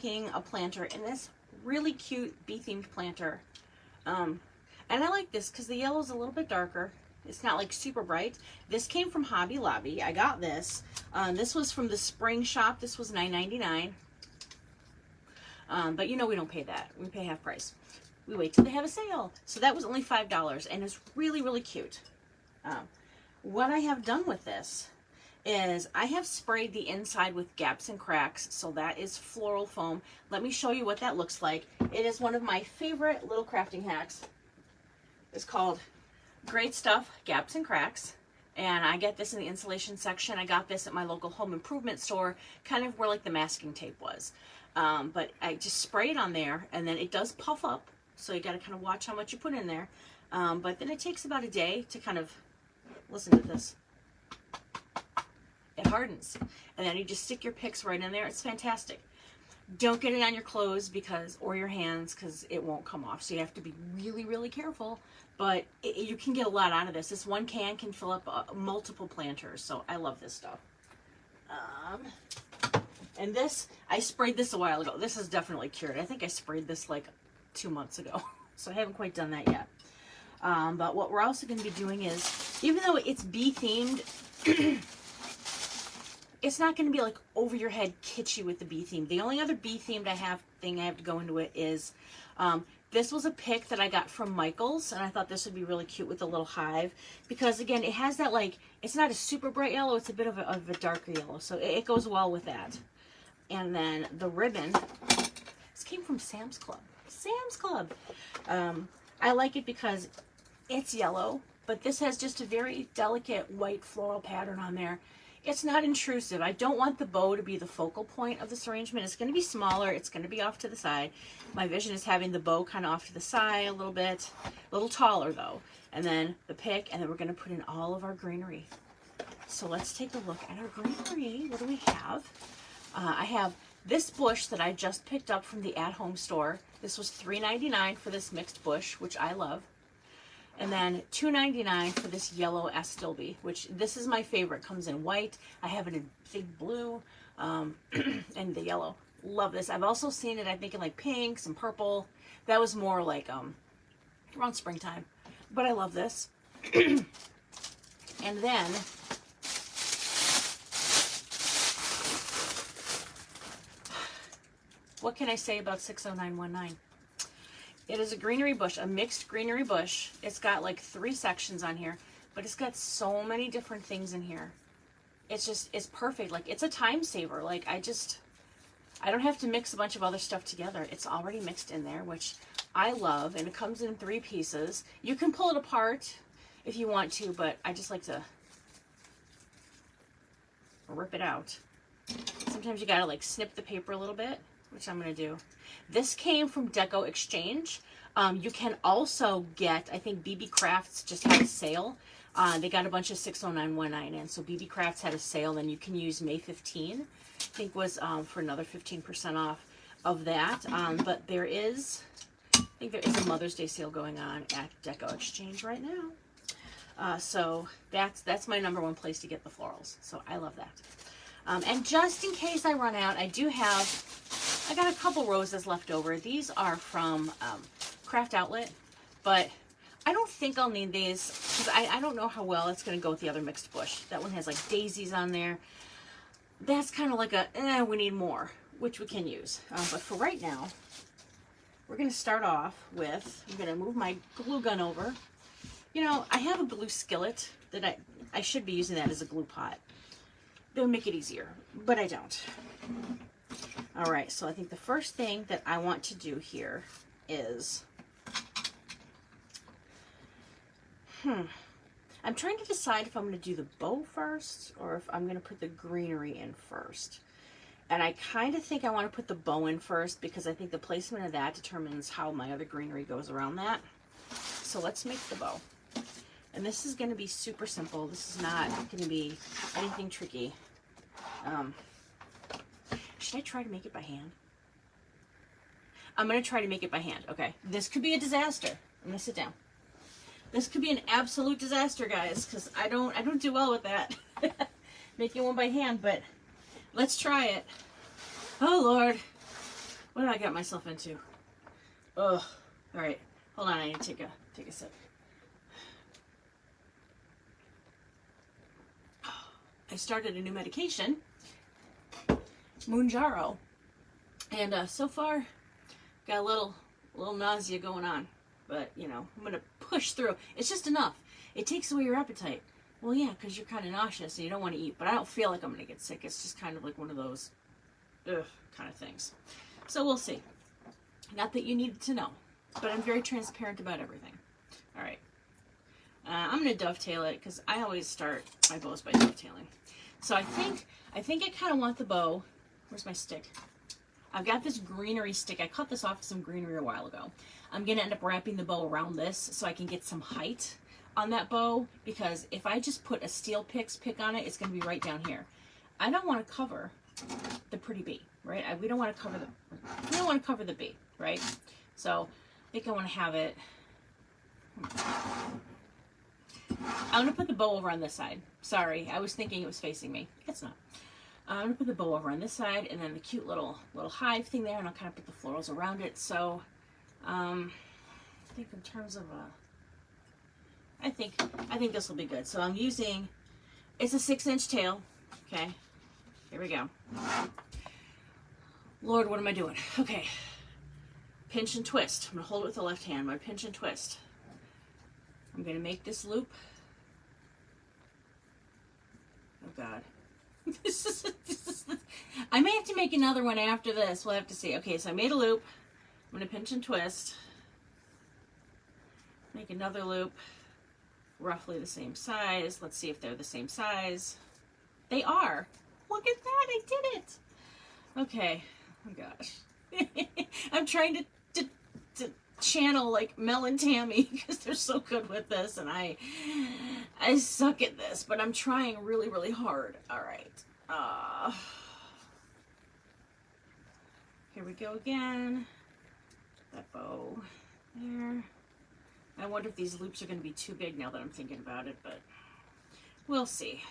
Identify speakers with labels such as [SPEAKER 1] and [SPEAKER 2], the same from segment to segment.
[SPEAKER 1] making a planter in this really cute bee-themed planter. And I like this because the yellow's a little bit darker. It's not like super bright. This came from Hobby Lobby. I got this. This was from the spring shop. This was $9.99. But you know we don't pay that. We pay half price. We wait till they have a sale. So that was only $5 and it's really, really cute. What I have done with this is I have sprayed the inside with gaps and cracks. So that is floral foam. Let me show you what that looks like. It is one of my favorite little crafting hacks. It's called Great Stuff Gaps and Cracks. And I get this in the insulation section. I got this at my local home improvement store, kind of where like the masking tape was. But I just spray it on there and then it does puff up. So you got to kind of watch how much you put in there. But then it takes about a day to kind of, listen to this. It hardens. And then you just stick your picks right in there. It's fantastic. Don't get it on your clothes or your hands because it won't come off. So you have to be really, really careful. But you can get a lot out of this. This one can fill up multiple planters. So I love this stuff. And this, I sprayed this a while ago. This is definitely cured. I think I sprayed this like 2 months ago. So I haven't quite done that yet. But what we're also going to be doing is, even though it's bee themed, it's not going to be like over your head kitschy with the bee theme. The only other bee themed thing I have to go into it is, this was a pick that I got from Michael's, and I thought this would be really cute with a little hive, because again, it has that like, it's not a super bright yellow, it's a bit of a darker yellow, so it goes well with that. And then the ribbon, this came from Sam's Club. Sam's Club. I like it because it's yellow, but this has just a very delicate white floral pattern on there. It's not intrusive. I don't want the bow to be the focal point of this arrangement. It's going to be smaller. It's going to be off to the side. My vision is having the bow kind of off to the side a little bit, a little taller though. And then the pick, and then we're going to put in all of our greenery. So let's take a look at our greenery. What do we have? I have this bush that I just picked up from the at-home store. This was $3.99 for this mixed bush, which I love. And then $2.99 for this yellow astilbe, which this is my favorite. Comes in white. I have it in big blue and the yellow. Love this. I've also seen it, I think, in like pink, some purple. That was more like around springtime. But I love this. And then what can I say about 60919? It is a greenery bush, a mixed greenery bush. It's got like 3 sections on here, but it's got so many different things in here. It's perfect. Like, it's a time saver. Like, I don't have to mix a bunch of other stuff together. It's already mixed in there, which I love, and it comes in 3 pieces. You can pull it apart if you want to, but I just like to rip it out. Sometimes you gotta like snip the paper a little bit, which I'm going to do. This came from Decor Exchange. You can also get, I think BB Crafts just had a sale. They got a bunch of 60919 in. So BB Crafts had a sale, and you can use May 15, I think was for another 15% off of that. But there is, I think there is a Mother's Day sale going on at Decor Exchange right now. So that's my #1 place to get the florals. So I love that. And just in case I run out, I got a couple roses left over. These are from Craft Outlet, but I don't think I'll need these because I don't know how well it's going to go with the other mixed bush. That one has like daisies on there. That's kind of like we need more, which we can use. But for right now, we're going to start off with, I'm going to move my glue gun over. You know, I have a blue skillet that I should be using that as a glue pot. That would make it easier, but I don't. All right, so I think the first thing that I want to do here is, I'm trying to decide if I'm going to do the bow first or if I'm going to put the greenery in first. And I kind of think I want to put the bow in first because I think the placement of that determines how my other greenery goes around that. So let's make the bow. And this is going to be super simple. This is not going to be anything tricky. Should I try to make it by hand? I'm going to try to make it by hand. Okay. This could be a disaster. I'm going to sit down. This could be an absolute disaster, guys, because I don't do well with that. Making one by hand, but let's try it. Oh, Lord. What did I get myself into? Ugh. All right. Hold on. I need to take a sip. I started a new medication, Mounjaro, and so far got a little nausea going on. But you know, I'm gonna push through. It's just enough. It takes away your appetite. Well, yeah, because you're kind of nauseous and you don't want to eat. But I don't feel like I'm gonna get sick. It's just kind of like one of those, ugh, kind of things. So we'll see. Not that you needed to know, but I'm very transparent about everything. All right. I'm gonna dovetail it because I always start my bows by dovetailing. So I think I kind of want the bow. Where's my stick? I've got this greenery stick. I cut this off of some greenery a while ago. I'm gonna end up wrapping the bow around this so I can get some height on that bow, because if I just put a steel pick on it, it's gonna be right down here. I don't want to cover the pretty bee, right? We don't want to cover the bee, right? So I think I want to have it. I'm going to put the bow over on this side. Sorry, I was thinking it was facing me. It's not. I'm going to put the bow over on this side, and then the cute little hive thing there, and I'll kind of put the florals around it. So, I think in terms of I think this will be good. So I'm using, it's a 6-inch tail. Okay, here we go. Lord, what am I doing? Okay, pinch and twist. I'm going to hold it with the left hand. I'm going to pinch and twist. I'm going to make this loop. Oh, God. I may have to make another one after this. We'll have to see. Okay, so I made a loop. I'm going to pinch and twist. Make another loop. Roughly the same size. Let's see if they're the same size. They are. Look at that. I did it. Okay. Oh, gosh. I'm trying to channel like Mel and Tammy because they're so good with this, and I suck at this, but I'm trying really, really hard. All right. Here we go again. That bow there. I wonder if these loops are going to be too big now that I'm thinking about it, but we'll see.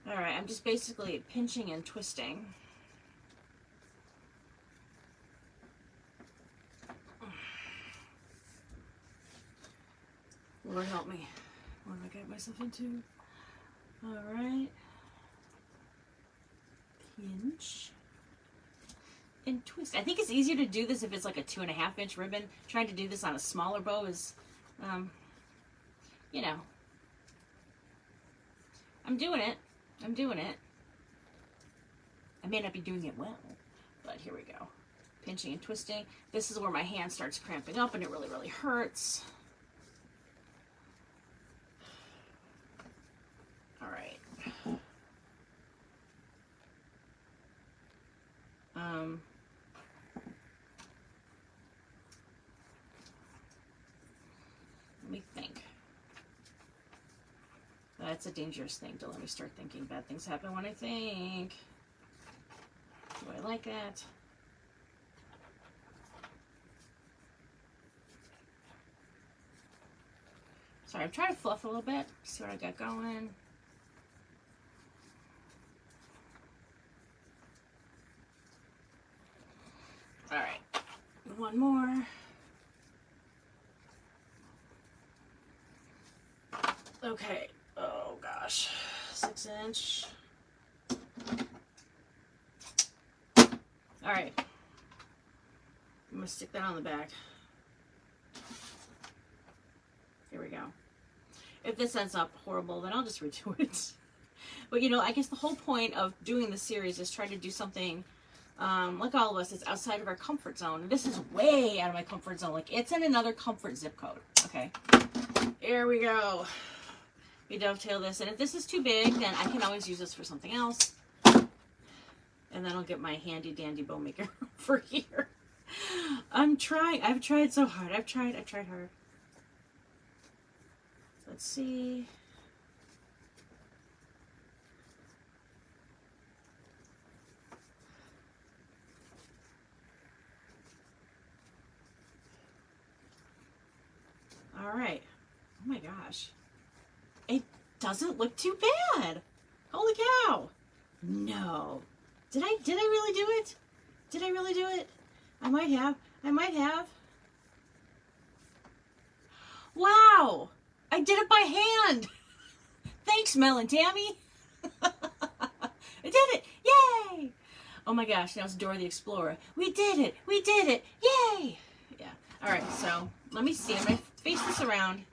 [SPEAKER 1] All right, I'm just basically pinching and twisting. Lord help me. What did I get myself into? All right. Pinch and twist. I think it's easier to do this if it's like a 2.5-inch ribbon. Trying to do this on a smaller bow is, you know. I'm doing it. I'm doing it. I may not be doing it well, but here we go. Pinching and twisting. This is where my hand starts cramping up and it really, really hurts. All right. Let me think. That's a dangerous thing to let me start thinking bad things happen when I think. Do I like that? Sorry, I'm trying to fluff a little bit. See what I got going. All right, one more. Okay, oh gosh, 6-inch. All right, I'm gonna stick that on the back. Here we go. If this ends up horrible, then I'll just redo it. But you know, I guess the whole point of doing this series is try to do something like all of us, it's outside of our comfort zone. This is way out of my comfort zone. Like, it's in another comfort zip code. Okay, here we go. We dovetail this, and if this is too big, then I can always use this for something else. And then I'll get my handy dandy bow maker over here. I'm trying. I've tried so hard. I've tried hard. Let's see. All right. Oh my gosh. It doesn't look too bad. Holy cow. No. Did I really do it? Did I really do it? I might have. I might have. Wow! I did it by hand! Thanks, Mel and Tammy! I did it! Yay! Oh my gosh, now it's Dora the Explorer. We did it! We did it! Yay! Yeah. Alright, so let me see. I'm going to face this around.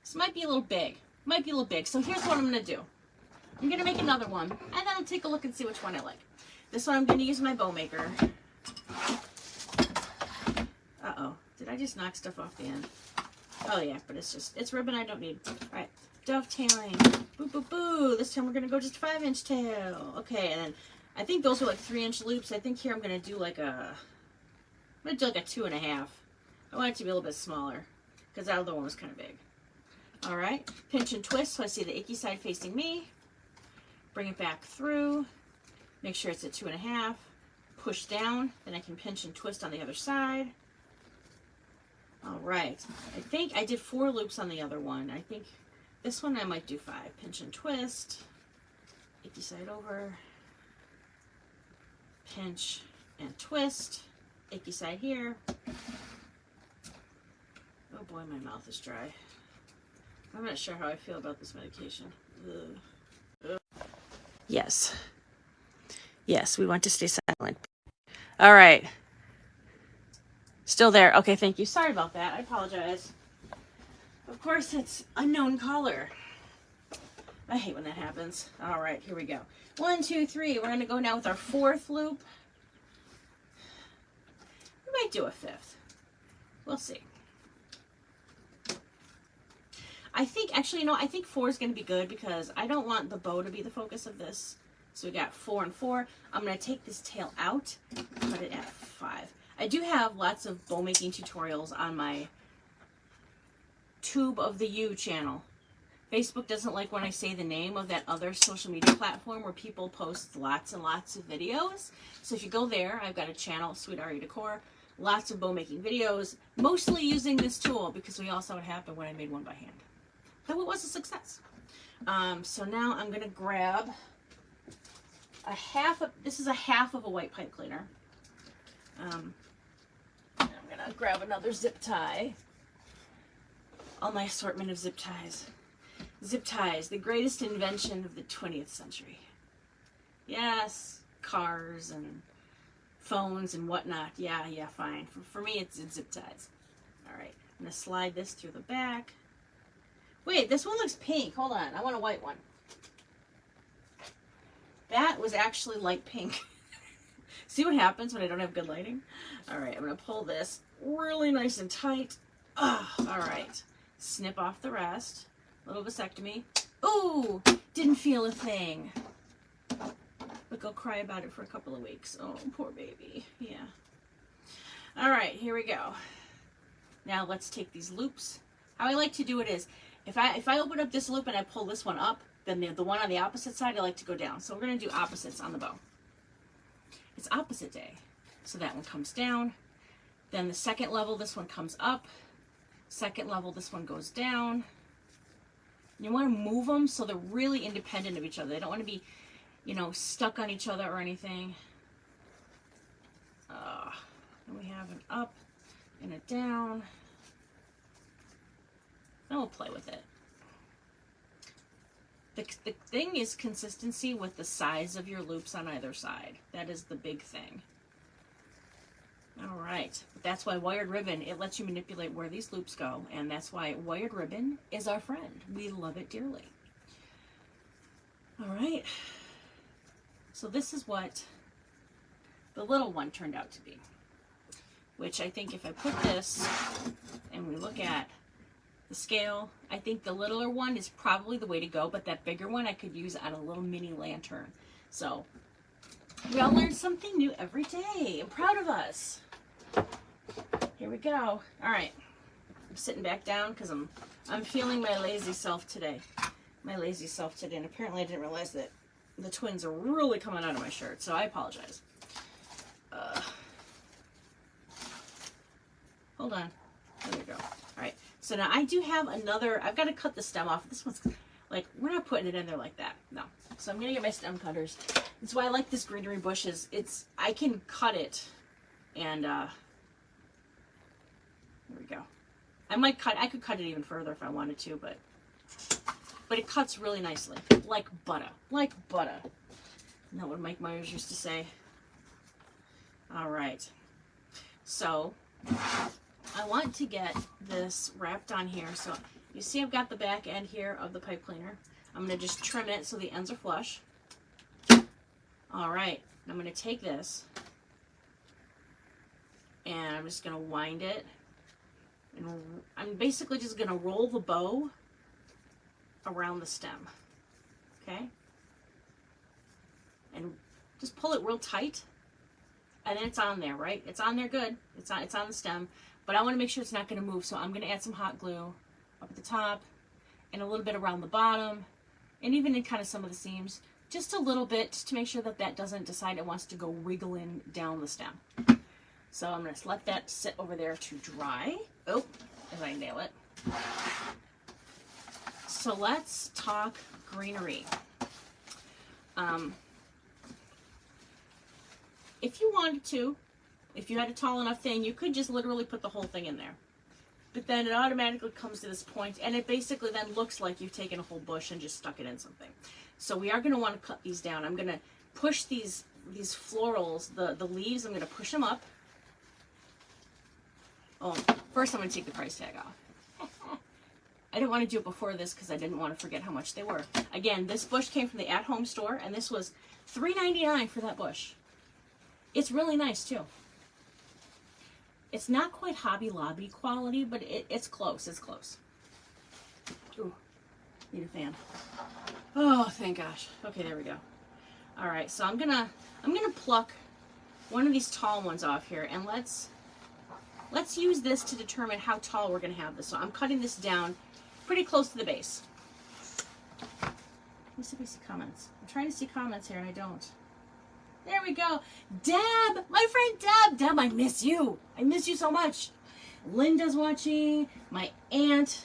[SPEAKER 1] This might be a little big. Might be a little big. So here's what I'm going to do. I'm going to make another one, and then I'll take a look and see which one I like. This one I'm going to use my bow maker. Uh-oh. Did I just knock stuff off the end? Oh, yeah, but it's ribbon I don't need. All right. Dovetailing. Boo, boo, boo. This time we're going to go just 5-inch tail. Okay, and then I think those were like 3-inch loops. I think here I'm going to do like a 2.5. I want it to be a little bit smaller because that other one was kind of big. All right. Pinch and twist so I see the icky side facing me. Bring it back through. Make sure it's at 2.5. Push down. Then I can pinch and twist on the other side. All right. I think I did 4 loops on the other one. I think this one I might do 5. Pinch and twist. Icky side over. Pinch and twist. Icky side here. Oh boy, my mouth is dry. I'm not sure how I feel about this medication. Ugh. Ugh. Yes. Yes, we want to stay silent. All right. Still there. Okay, thank you. Sorry about that. I apologize. Of course, it's unknown caller. I hate when that happens. All right, here we go. 1, 2, 3. We're going to go now with our 4th loop. We might do a 5th. We'll see. I think, actually, you know, I think 4 is going to be good because I don't want the bow to be the focus of this. So we got 4 and 4. I'm going to take this tail out and put it at 5. I do have lots of bow making tutorials on my Tube of the U channel. Facebook doesn't like when I say the name of that other social media platform where people post lots and lots of videos. So if you go there, I've got a channel, Sweet Ari Decor, lots of bow making videos, mostly using this tool because we all saw what happened when I made one by hand. Though it was a success. So now I'm going to grab this is a half of a white pipe cleaner. I'm going to grab another zip tie. All my assortment of zip ties. Zip ties, the greatest invention of the 20th century. Yes, cars and phones and whatnot. Yeah, fine. For me, it's zip ties. All right, I'm going to slide this through the back. Wait, this one looks pink. Hold on, I want a white one. That was actually light pink. See what happens when I don't have good lighting? All right, I'm going to pull this really nice and tight. Oh, all right. Snip off the rest. Little vasectomy. Ooh, didn't feel a thing. Look, I'll cry about it for a couple of weeks. Oh, poor baby. Yeah. All right, here we go. Now let's take these loops. How I like to do it is, if I open up this loop and I pull this one up, then the one on the opposite side I like to go down. So we're going to do opposites on the bow. It's opposite day. So that one comes down. Then the second level, this one comes up. Second level, this one goes down. You want to move them so they're really independent of each other. They don't want to be, you know, stuck on each other or anything. Then we have an up and a down. Then we'll play with it. The thing is consistency with the size of your loops on either side. That is the big thing. All right, that's why wired ribbon, it lets you manipulate where these loops go, and that's why wired ribbon is our friend. We love it dearly. All right, so this is what the little one turned out to be, which I think if I put this and we look at the scale, I think the littler one is probably the way to go, but that bigger one I could use on a little mini lantern. So we all learn something new every day. I'm proud of us. Here we go. All right. I'm sitting back down because I'm feeling my lazy self today. My lazy self today. And apparently I didn't realize that the twins are really coming out of my shirt, so I apologize. Hold on. There we go. All right. So now I do have another, I've got to cut the stem off. This one's like, we're not putting it in there like that. No. So I'm gonna get my stem cutters. That's why I like this greenery bush is I can cut it and here we go. I could cut it even further if I wanted to, but it cuts really nicely. Like butter. Like butter. Isn't that what Mike Myers used to say? Alright. So I want to get this wrapped on here. So you see I've got the back end here of the pipe cleaner. I'm going to just trim it so the ends are flush. Alright, I'm going to take this and I'm just going to wind it. And I'm basically just going to roll the bow around the stem. Okay? And just pull it real tight. And then it's on there, right? It's on there good. It's on the stem. But I want to make sure it's not going to move. So I'm going to add some hot glue up at the top and a little bit around the bottom and even in kind of some of the seams. Just a little bit to make sure that that doesn't decide it wants to go wiggling down the stem. So I'm going to let that sit over there to dry. Oh, if I nail it. So let's talk greenery. If you wanted to, if you had a tall enough thing, you could just literally put the whole thing in there. But then it automatically comes to this point, and it basically then looks like you've taken a whole bush and just stuck it in something. So we are going to want to cut these down. I'm going to push these florals, the leaves, I'm going to push them up. Oh, first I'm going to take the price tag off. I didn't want to do it before this because I didn't want to forget how much they were. Again, this bush came from the at-home store, and this was $3.99 for that bush. It's really nice, too. It's not quite Hobby Lobby quality, but it's close. It's close. Ooh, need a fan. Oh, thank gosh. Okay, there we go. All right, so I'm gonna pluck one of these tall ones off here, and let's use this to determine how tall we're gonna have this. So I'm cutting this down pretty close to the base. Let me see if I see comments. I'm trying to see comments here, and I don't. There we go. Deb, my friend Deb. Deb, I miss you. I miss you so much. Linda's watching. My aunt.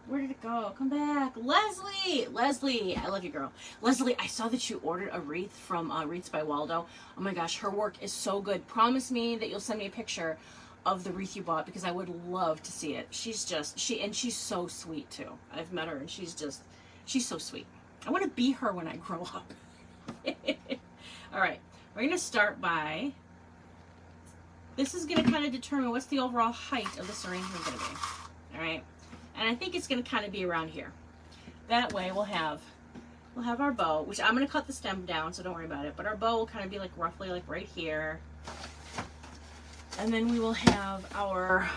[SPEAKER 1] Where did it go? Come back. Leslie. Leslie, I love you, girl. Leslie, I saw that you ordered a wreath from Wreaths by Waldo. Oh my gosh, her work is so good. Promise me that you'll send me a picture of the wreath you bought because I would love to see it. She's so sweet too. I've met her and she's so sweet. I want to be her when I grow up. All right. We're going to start by, this is going to kind of determine what's the overall height of this arrangement going to be. All right. And I think it's going to kind of be around here. That way we'll have our bow, which I'm going to cut the stem down, so don't worry about it. But our bow will kind of be like roughly like right here. And then we will have our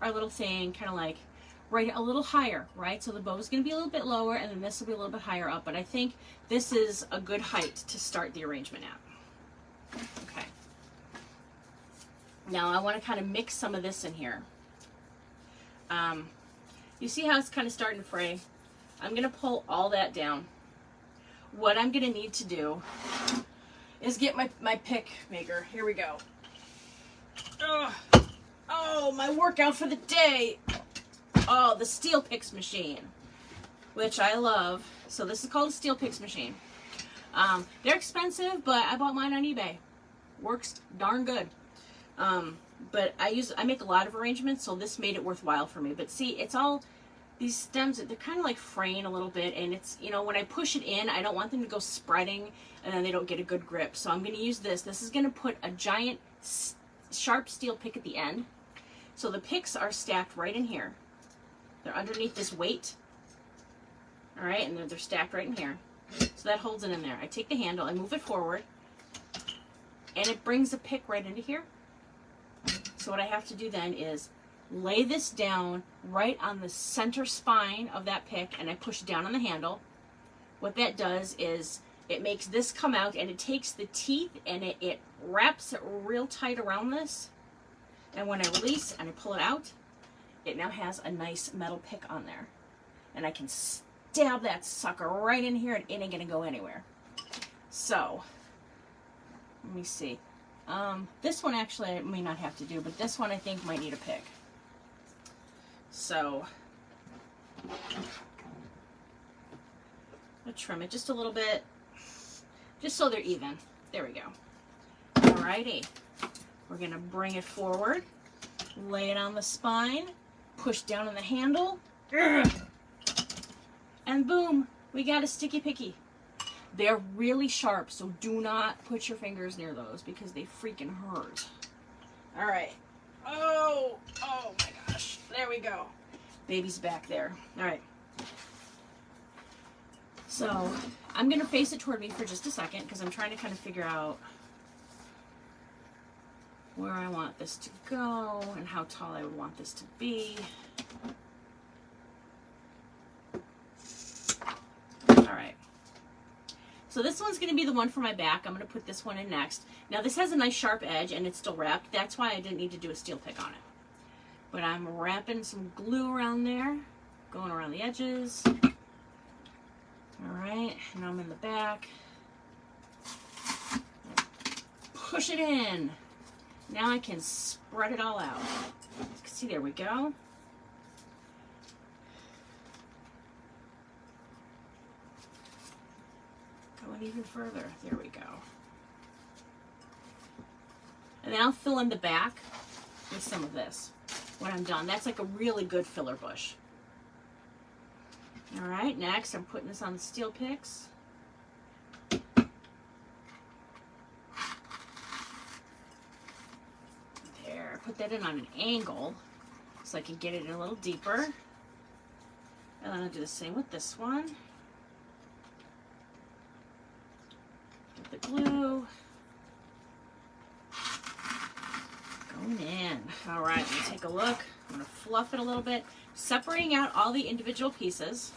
[SPEAKER 1] little thing kind of like right a little higher, right? So the bow is going to be a little bit lower, and then this will be a little bit higher up. But I think this is a good height to start the arrangement at. Okay. Now I want to kind of mix some of this in here. You see how it's kind of starting to fray? I'm going to pull all that down. What I'm going to need to do is get my pick maker. Here we go. Ugh. Oh, my workout for the day. Oh, the Steel Picks machine, which I love. So this is called a Steel Picks machine. They're expensive, but I bought mine on eBay. Works darn good. But I make a lot of arrangements, so this made it worthwhile for me. But see, it's all these stems, they're kind of like fraying a little bit, and it's, you know, when I push it in, I don't want them to go spreading and then they don't get a good grip. So I'm going to use this. This is going to put a giant sharp steel pick at the end. So the picks are stacked right in here. They're underneath this weight. All right, and they're stacked right in here. So that holds it in there. I take the handle, I move it forward, and it brings the pick right into here. So what I have to do then is lay this down right on the center spine of that pick, and I push down on the handle. What that does is it makes this come out, and it takes the teeth and it wraps it real tight around this. And when I release and I pull it out, it now has a nice metal pick on there. And I can stab that sucker right in here, and it ain't gonna go anywhere. So, let me see. This one actually I may not have to do, but this one I think might need a pick. So, I'll trim it just a little bit, just so they're even. There we go. Alrighty. We're gonna bring it forward, lay it on the spine, push down on the handle, and boom, we got a sticky picky. They're really sharp, so do not put your fingers near those because they freaking hurt. All right. Oh my gosh. There we go. Baby's back there. All right. So I'm going to face it toward me for just a second because I'm trying to kind of figure out where I want this to go and how tall I would want this to be. All right. So this one's going to be the one for my back. I'm going to put this one in next. Now this has a nice sharp edge and it's still wrapped. That's why I didn't need to do a steel pick on it. But I'm wrapping some glue around there, going around the edges. All right, now I'm in the back. Push it in. Now I can spread it all out. See, there we go. Going even further. There we go. And then I'll fill in the back with some of this when I'm done. That's like a really good filler bush. All right, next I'm putting this on the steel picks. There, put that in on an angle so I can get it in a little deeper. And then I'll do the same with this one. Get the glue. Going in. All right, let me take a look. I'm going to fluff it a little bit, separating out all the individual pieces.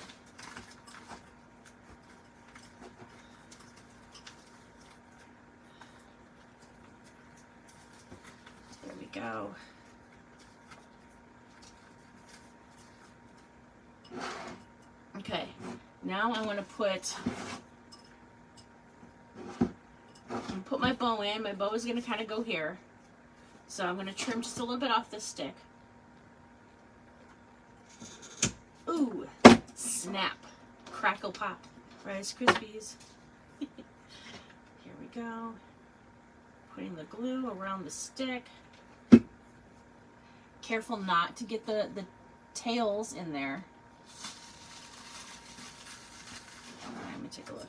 [SPEAKER 1] There we go. Okay, now I'm going to put my bow in. My bow is going to kind of go here. So I'm going to trim just a little bit off this stick. Ooh, snap, crackle, pop, Rice Krispies. Here we go. Putting the glue around the stick. Careful not to get the tails in there. All right, let me take a look.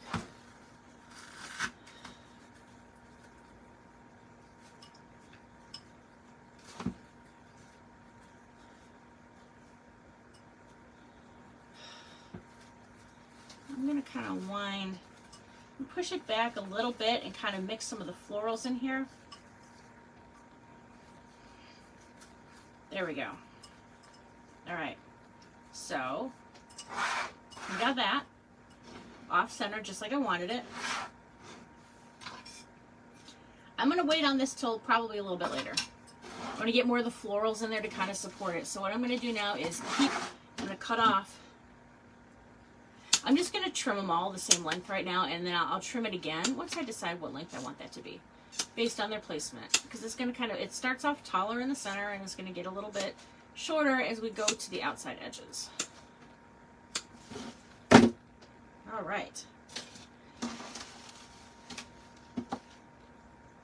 [SPEAKER 1] I'm going to kind of wind and push it back a little bit and kind of mix some of the florals in here. There we go. All right, so we got that off center just like I wanted it. I'm going to wait on this till probably a little bit later. I'm going to get more of the florals in there to kind of support it. So what I'm going to do now is I'm going to cut off. I'm just going to trim them all the same length right now, and then I'll trim it again once I decide what length I want that to be based on their placement, because it's going to kind of, it starts off taller in the center and it's going to get a little bit shorter as we go to the outside edges. All right.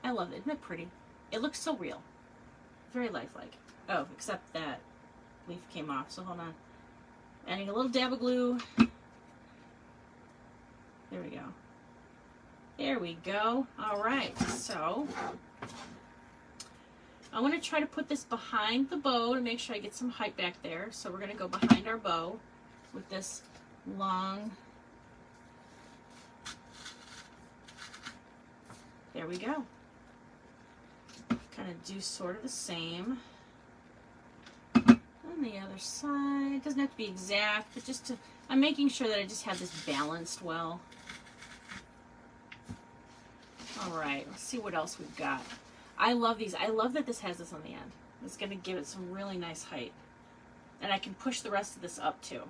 [SPEAKER 1] I love it. Isn't it pretty? It looks so real. Very lifelike. Oh, except that leaf came off, so hold on. Adding a little dab of glue. There we go. There we go. All right, so I want to try to put this behind the bow to make sure I get some height back there. So we're going to go behind our bow with this long. There we go. Kind of do sort of the same on the other side. It doesn't have to be exact, but just to, I'm making sure that I just have this balanced well. All right, let's see what else we've got. I love these. I love that this has this on the end. It's going to give it some really nice height. And I can push the rest of this up too.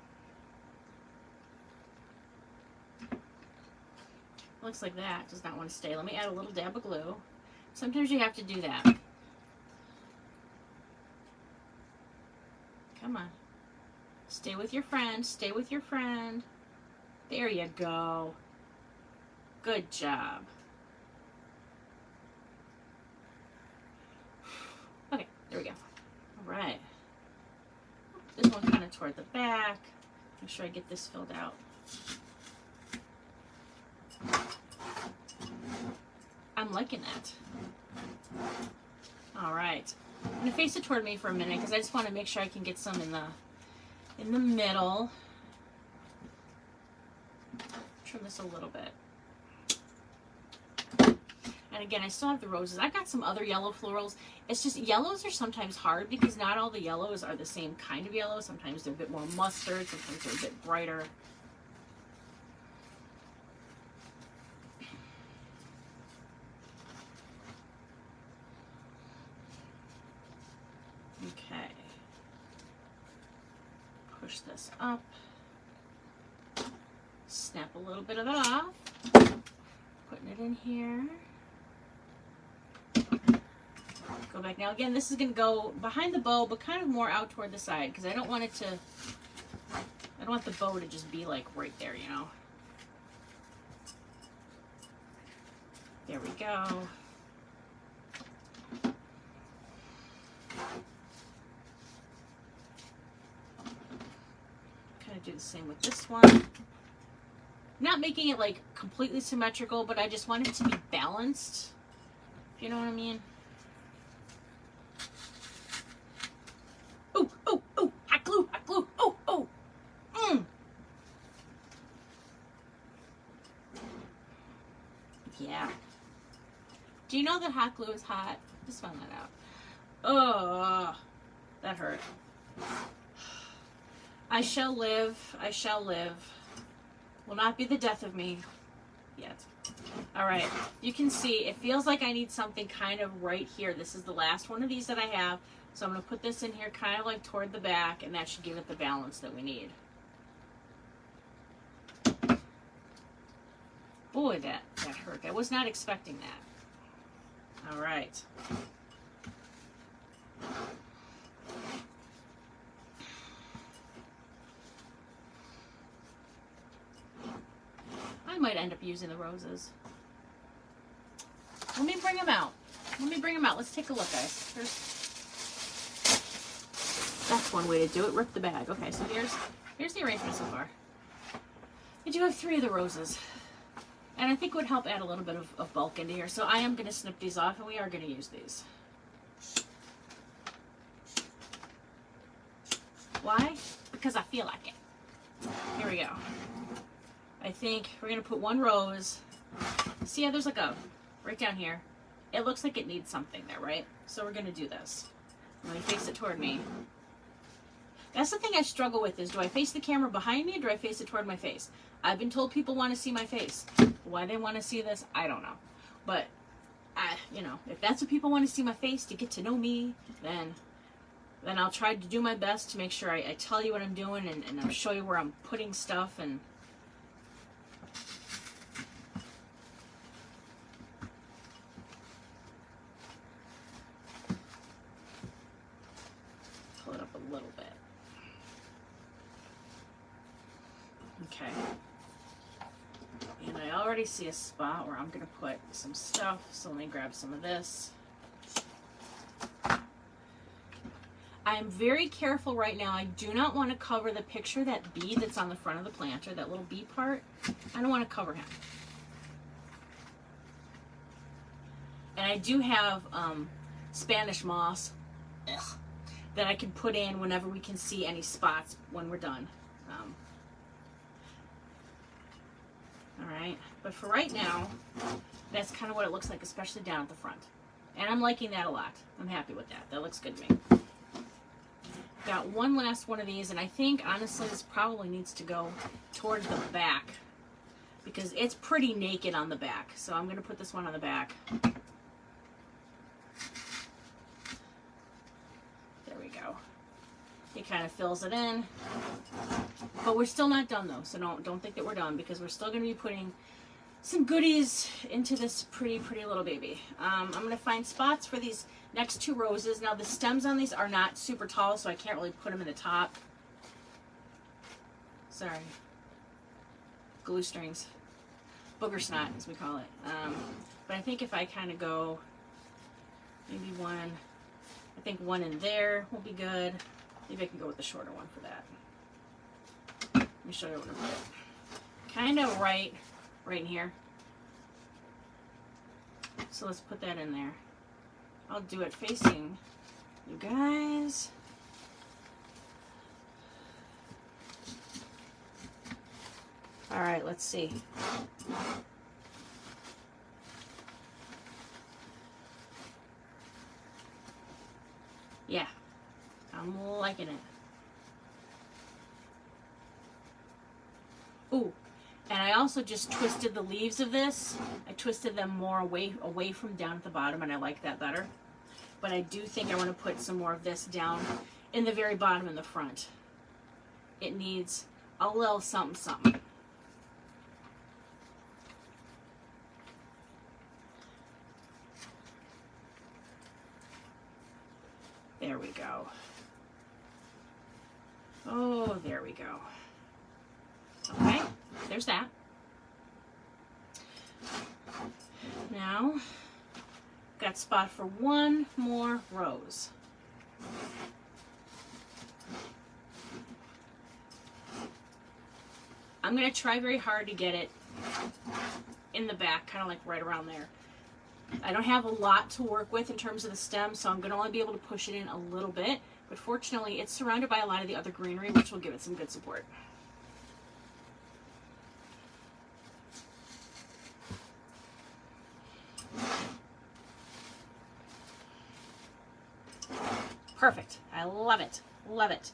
[SPEAKER 1] Looks like that does not want to stay. Let me add a little dab of glue. Sometimes you have to do that. Come on. Stay with your friend. Stay with your friend. There you go. Good job. Okay, there we go. All right. This one kind of toward the back. Make sure I get this filled out. I'm liking that. All right. I'm gonna face it toward me for a minute because I just want to make sure I can get some in the middle. Trim this a little bit. And again, I still have the roses. I got some other yellow florals. It's just yellows are sometimes hard because not all the yellows are the same kind of yellow. Sometimes they're a bit more mustard. Sometimes they're a bit brighter. Okay. Push this up. Snap a little bit of it off. Putting it in here. Go back. Now again, this is going to go behind the bow, but kind of more out toward the side because I don't want it to, I don't want the bow to just be like right there, you know. There we go. Kind of do the same with this one. Not making it like completely symmetrical, but I just want it to be balanced. If you know what I mean. Oh, oh, oh, hot glue, oh, oh. Yeah. Do you know that hot glue is hot? Just found that out. Oh, that hurt. I shall live. I shall live. Will not be the death of me yet. All right. You can see it feels like I need something kind of right here. This is the last one of these that I have. So I'm going to put this in here kind of like toward the back, and that should give it the balance that we need. Boy, that hurt. I was not expecting that. All right. I might end up using the roses. Let me bring them out. Let me bring them out. Let's take a look, guys. That's one way to do it. Rip the bag. Okay, so here's the arrangement so far. I do have 3 of the roses. And I think it would help add a little bit of bulk into here. So I am going to snip these off, and we are going to use these. Why? Because I feel like it. Here we go. I think we're going to put 1 rose. See how there's like a, right down here. It looks like it needs something there, right? So we're going to do this. Let me face it toward me. That's the thing I struggle with is, do I face the camera behind me or do I face it toward my face? I've been told people want to see my face. Why they want to see this, I don't know. But, you know, if that's what people want to see my face to get to know me, then I'll try to do my best to make sure I tell you what I'm doing and I'll show you where I'm putting stuff and pull it up a little bit. Okay. And I already see a spot where I'm going to put some stuff, so let me grab some of this. I'm very careful right now. I do not want to cover the picture, that bee that's on the front of the planter, that little bee part. I don't want to cover him. And I do have Spanish moss that I can put in whenever we can see any spots when we're done. Alright, but for right now, that's kind of what it looks like, especially down at the front. And I'm liking that a lot. I'm happy with that. That looks good to me. Got one last one of these, and I think, honestly, this probably needs to go towards the back because it's pretty naked on the back. So I'm going to put this one on the back. There we go. He kind of fills it in. But we're still not done, though, so don't think that we're done because we're still going to be putting some goodies into this pretty little baby. I'm going to find spots for these next 2 roses. Now, the stems on these are not super tall, so I can't really put them in the top. Sorry. glue strings. Booger snot, as we call it. But I think if I kind of go, maybe one, I think one in there will be good. Maybe I can go with the shorter one for that. Let me show you what I'm doing. Kind of right in here. So let's put that in there. I'll do it facing you guys. All right, let's see. Yeah, I'm liking it. Ooh, and I also just twisted the leaves of this. I twisted them more away from down at the bottom, and I like that better. But I do think I want to put some more of this down in the very bottom in the front. It needs a little something, something. There we go. Oh, there we go. Okay, there's that. Now, got spot for one more rose. I'm going to try very hard to get it in the back, kind of like right around there. I don't have a lot to work with in terms of the stem, so I'm going to only be able to push it in a little bit. But fortunately, it's surrounded by a lot of the other greenery, which will give it some good support. Perfect. I love it. Love it.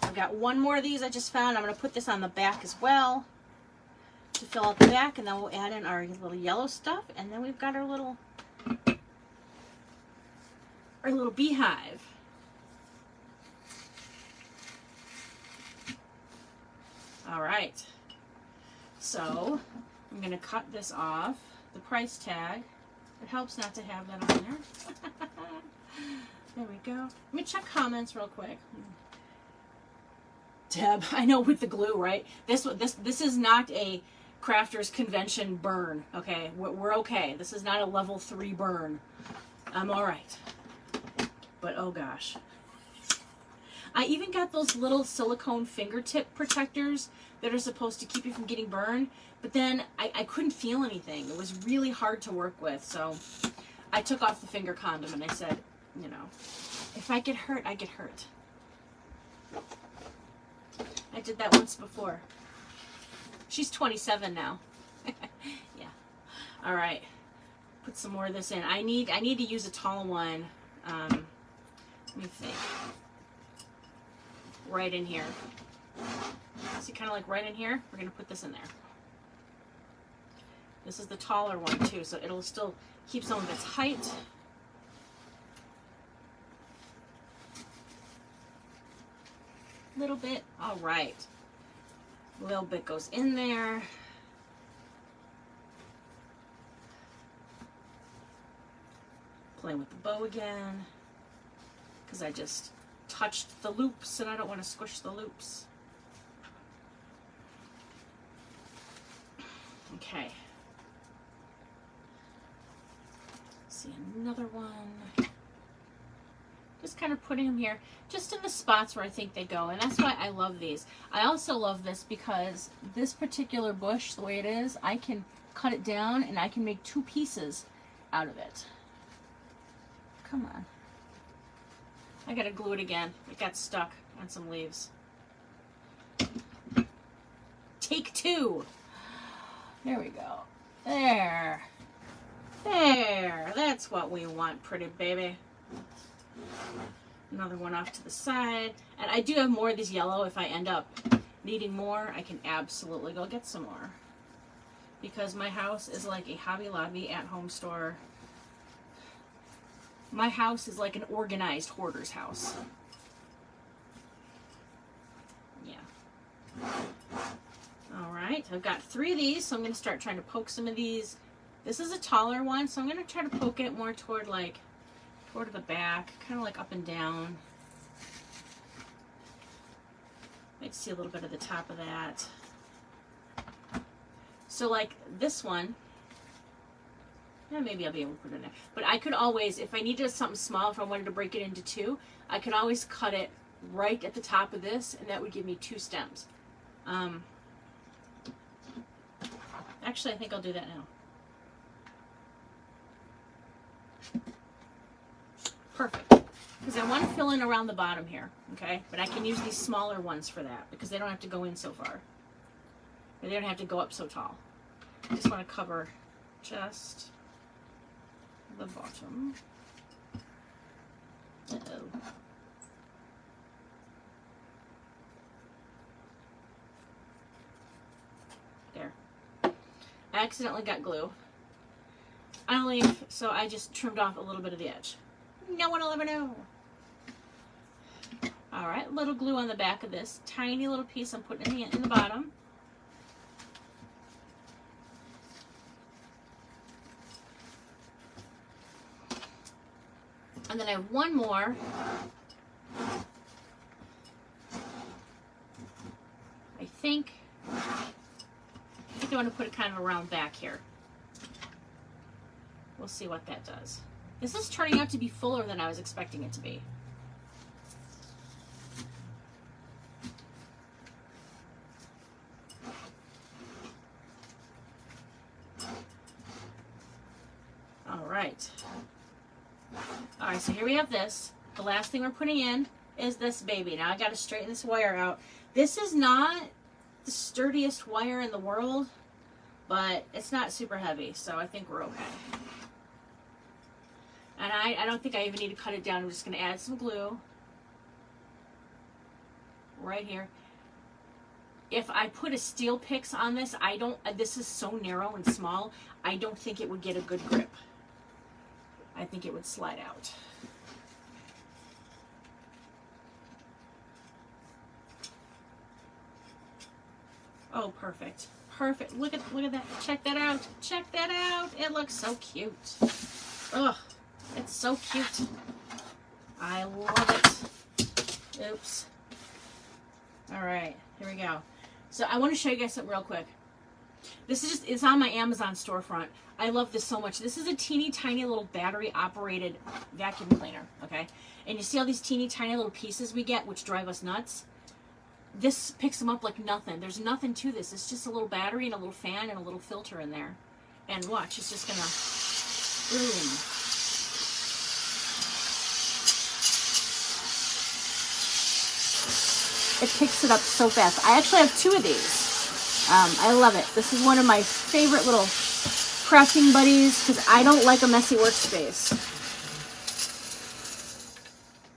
[SPEAKER 1] I've got one more of these I just found. I'm going to put this on the back as well to fill out the back, and then we'll add in our little yellow stuff, and then we've got our little beehive. All right. So I'm going to cut this off. The price tag. It helps not to have that on there. There we go. Let me check comments real quick. Deb, I know with the glue, right? This is not a crafters convention burn. Okay, we're okay. This is not a level 3 burn. I'm all right. But oh gosh, I even got those little silicone fingertip protectors that are supposed to keep you from getting burned. But then I couldn't feel anything. It was really hard to work with. So I took off the finger condom and I said, you know, if I get hurt, I get hurt. I did that once before. She's 27 now. Yeah. All right. Put some more of this in. I need to use a tall one. Let me think. Right in here. See, kind of like right in here. We're going to put this in there. This is the taller one too, so it'll still keep some of its height. Little bit. All right. A little bit goes in there. Playing with the bow again, because I just touched the loops and I don't want to squish the loops. Okay. See another one. Just kind of putting them here, just in the spots where I think they go, and that's why I love these. I also love this because this particular bush, the way it is, I can cut it down and I can make 2 pieces out of it. Come on. I gotta glue it again. It got stuck on some leaves. Take 2. There we go. There. There. That's what we want, pretty baby. Another one off to the side. And I do have more of this yellow. If I end up needing more, I can absolutely go get some more. Because my house is like a Hobby Lobby at-home store. My house is like an organized hoarder's house. Yeah. All right. I've got 3 of these, so I'm going to start trying to poke some of these. This is a taller one, so I'm going to try to poke it more toward like toward the back, kind of like up and down. Might see a little bit of the top of that. So like this one, maybe I'll be able to put it in there. But I could always, if I needed something small, if I wanted to break it into two, I could always cut it right at the top of this, and that would give me 2 stems. Actually, I think I'll do that now. Perfect. Because I want to fill in around the bottom here, okay? But I can use these smaller ones for that because they don't have to go in so far. Or they don't have to go up so tall. I just want to cover just the bottom. Uh-oh. There. I accidentally got glue. So I just trimmed off a little bit of the edge. No one will ever know. All right, little glue on the back of this. Tiny little piece I'm putting in the bottom. And then I have one more. I think I want to put it kind of around back here. We'll see what that does. This is turning out to be fuller than I was expecting it to be. All right. All right, so here we have this. The last thing we're putting in is this baby. Now I got to straighten this wire out. This is not the sturdiest wire in the world, but it's not super heavy, so I think we're okay. And I don't think I even need to cut it down. I'm just going to add some glue right here. If I put a steel picks on this, this is so narrow and small, I don't think it would get a good grip. I think it would slide out. Oh, perfect. Perfect. Look at that. Check that out. Check that out. It looks so cute. Ugh. It's so cute. I love it. Oops. All right, here we go. So I want to show you guys something real quick. This is just, it's on my Amazon storefront. I love this so much. This is a teeny tiny little battery operated vacuum cleaner, okay? And you see all these teeny tiny little pieces we get, which drive us nuts? This picks them up like nothing. There's nothing to this. It's just a little battery and a little fan and a little filter in there. And watch, it's just gonna, boom. It picks it up so fast. I actually have 2 of these. I love it. This is one of my favorite little crafting buddies because I don't like a messy workspace.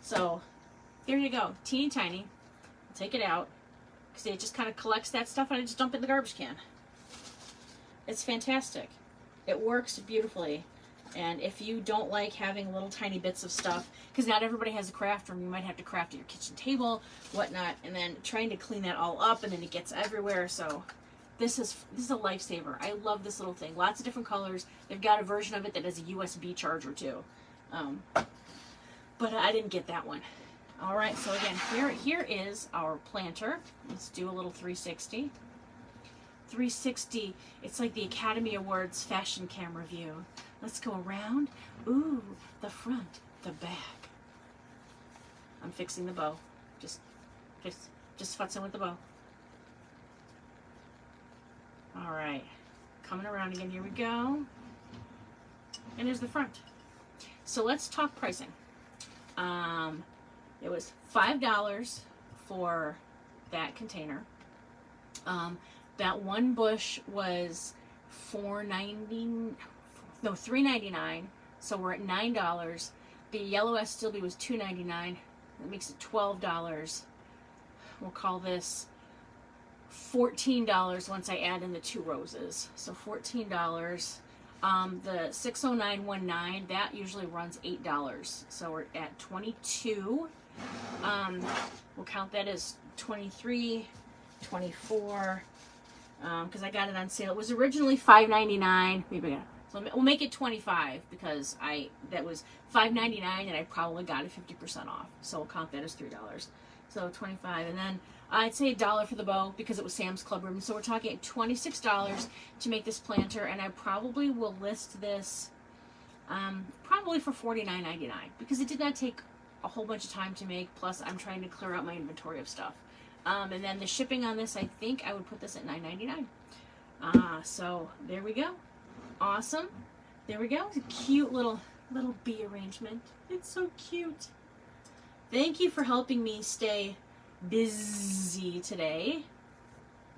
[SPEAKER 1] So there you go. Teeny tiny. I'll take it out because it just kind of collects that stuff and I just dump it in the garbage can. It's fantastic. It works beautifully. And if you don't like having little tiny bits of stuff, because not everybody has a craft room, you might have to craft at your kitchen table, whatnot, and then trying to clean that all up, and then it gets everywhere. So this is a lifesaver. I love this little thing. Lots of different colors. They've got a version of it that has a USB charger too, but I didn't get that one. All right, so again, here is our planter. Let's do a little 360. 360. It's like the Academy Awards fashion camera view. Let's go around. Ooh, the front, the back. I'm fixing the bow. Just futzing with the bow. All right, coming around again. Here we go. And there's the front. So let's talk pricing. It was $5 for that container. That one bush was $3.99. So we're at $9. The yellow Estilbe was $2.99. That makes it $12. We'll call this $14 once I add in the 2 roses. So $14. The 60919, that usually runs $8. So we're at $22. We'll count that as 23, 24. Because I got it on sale. It was originally $5.99. Maybe so we'll make it $25 because that was $5.99 and I probably got it 50% off. So we'll count that as $3. So 25, and then I'd say $1 for the bow because it was Sam's Club room. So we're talking $26 to make this planter, and I probably will list this probably for $49.99 because it did not take a whole bunch of time to make. Plus, I'm trying to clear out my inventory of stuff. And then the shipping on this, I think I would put this at $9.99. So there we go. Awesome. There we go. It's a cute little bee arrangement. It's so cute. Thank you for helping me stay busy today.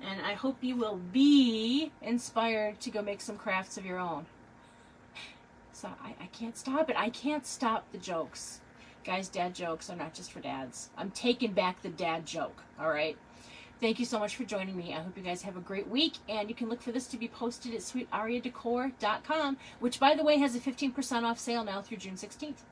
[SPEAKER 1] And I hope you will be inspired to go make some crafts of your own. So I can't stop it. I can't stop the jokes. Guys, dad jokes are not just for dads. I'm taking back the dad joke, all right? Thank you so much for joining me. I hope you guys have a great week, and you can look for this to be posted at sweetariadecor.com, which, by the way, has a 15% off sale now through June 16th.